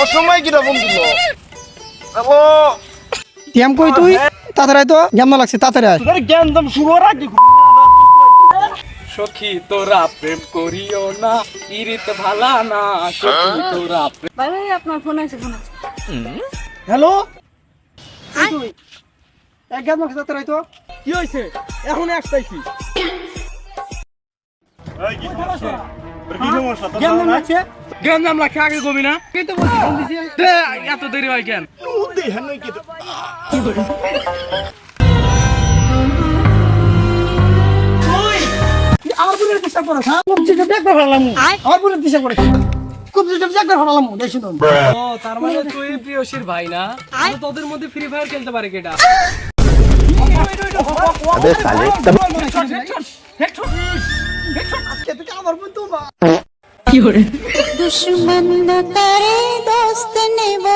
অসময় কিরা ফোন দিল হ্যালো টিএম কই তুই তাড়াতাড়ি তো জ্ঞান না লাগছে তাড়াতাড়ি আয় তোর জ্ঞান দাম শুরু রাখি সখী তোরা প্রেম করিও না ইরিত ভালা না সখী তোরা ভাই ভাই আপনার ফোন আছে হ্যালো তুই এক জ্ঞান লাগছে তাড়াতাড়ি তো কি হইছে এখন আসতাইছি কি সমস্যা তোর জ্ঞান লাগছে জ্ঞান নাম রাখে আগে কবি না এই তো বলছি ফোন দিছি এত দেরি হয় কেন দেখেন নাই কি আমার বুলের দিশা করে হ্যাঁ খুব যেটা দেখতে ভালাম আমার বুলের দিশা করে খুব যেটা দেখতে ভালাম দেখি তো ও তার মানে তুই প্রিয়সীর ভাই না তো তোদের মধ্যে ফ্রি ফায়ার খেলতে পারে কেটা আবে সালে আজকে থেকে আমার বন্ধু মা दुश्मन न करे दोस्त ने वो